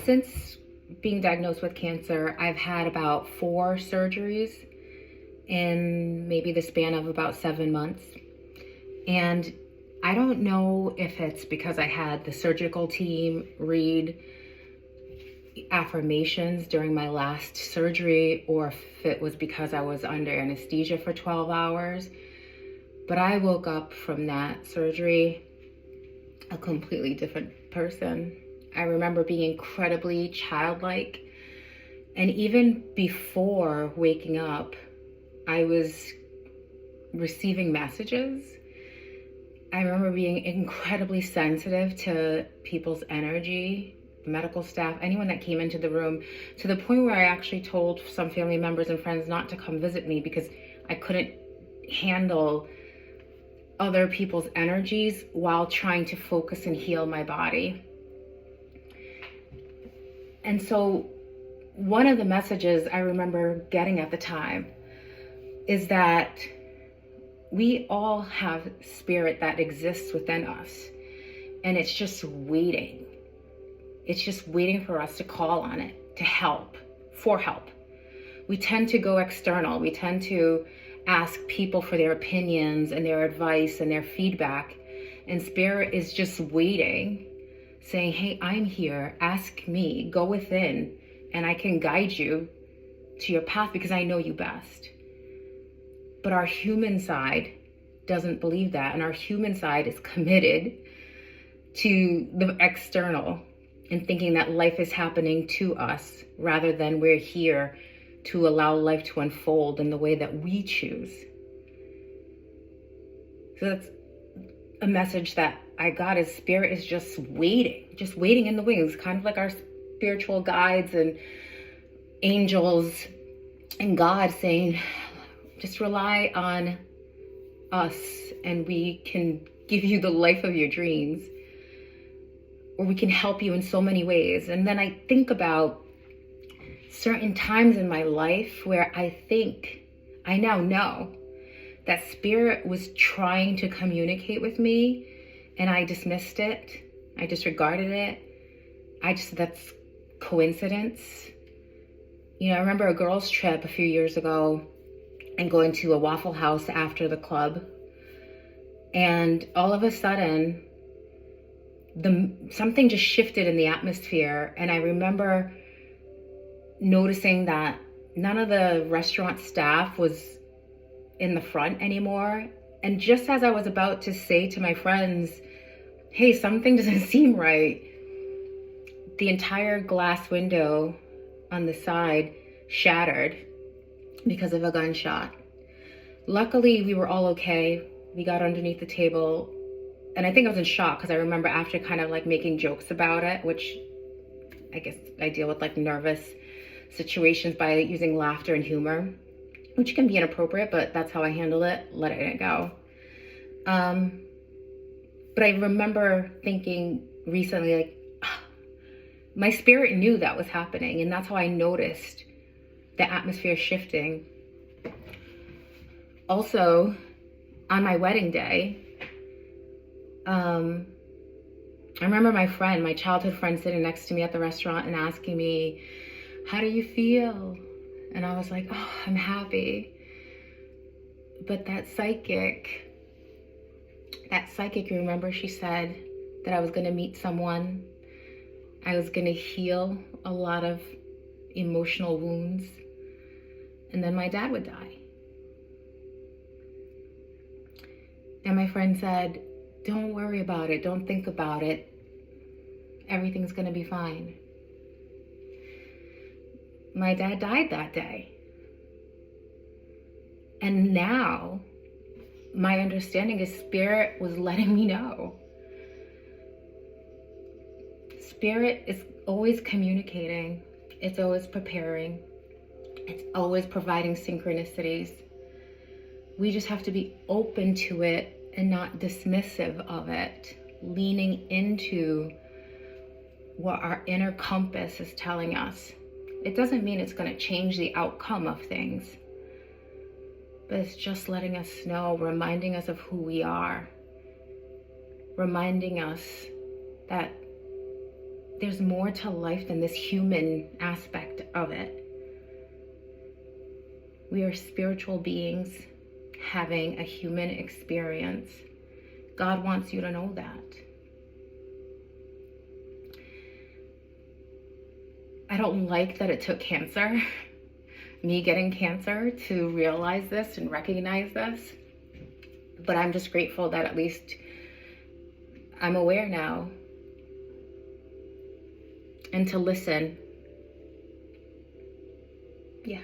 Since being diagnosed with cancer, I've had about 4 surgeries in maybe the span of about 7 months. And I don't know if it's because I had the surgical team read affirmations during my last surgery or if it was because I was under anesthesia for 12 hours. But I woke up from that surgery a completely different person. I remember being incredibly childlike. And even before waking up, I was receiving messages. I remember being incredibly sensitive to people's energy, medical staff, anyone that came into the room, to the point where I actually told some family members and friends not to come visit me because I couldn't handle other people's energies while trying to focus and heal my body. And so one of the messages I remember getting at the time is that we all have spirit that exists within us, and it's just waiting. It's just waiting for us to call on it, to help, for help. We tend to go external. We tend to ask people for their opinions and their advice and their feedback. And spirit is just waiting, saying, hey, I'm here. Ask me. Go within, and I can guide you to your path because I know you best. But our human side doesn't believe that. And our human side is committed to the external and thinking that life is happening to us rather than we're here to allow life to unfold in the way that we choose. So that's a message that I got, is spirit is just waiting in the wings, kind of like our spiritual guides and angels and God saying, just rely on us and we can give you the life of your dreams, or we can help you in so many ways. And then I think about certain times in my life where I now know that spirit was trying to communicate with me, and I dismissed it. I disregarded it. That's coincidence. I remember a girls' trip a few years ago and going to a Waffle House after the club. And all of a sudden, something just shifted in the atmosphere. And I remember noticing that none of the restaurant staff was in the front anymore. And just as I was about to say to my friends, hey, something doesn't seem right, the entire glass window on the side shattered because of a gunshot. Luckily, we were all okay. We got underneath the table. And I think I was in shock because I remember after kind of like making jokes about it, which I guess I deal with like nervous situations by using laughter and humor, which can be inappropriate, but that's how I handle it, letting it go. But I remember thinking recently, like, my spirit knew that was happening, and that's how I noticed the atmosphere shifting. Also, on my wedding day, I remember my childhood friend sitting next to me at the restaurant and asking me, how do you feel? And I was like, oh, I'm happy. But that psychic, remember, she said that I was going to meet someone. I was going to heal a lot of emotional wounds. And then my dad would die. And my friend said, don't worry about it. Don't think about it. Everything's going to be fine. My dad died that day. And now my understanding is spirit was letting me know. Spirit is always communicating. It's always preparing. It's always providing synchronicities. We just have to be open to it and not dismissive of it, leaning into what our inner compass is telling us. It doesn't mean it's going to change the outcome of things, but it's just letting us know, reminding us of who we are, reminding us that there's more to life than this human aspect of it. We are spiritual beings having a human experience. God wants you to know that. I don't like that it took cancer, me getting cancer, to realize this and recognize this. But I'm just grateful that at least I'm aware now, and to listen. Yeah.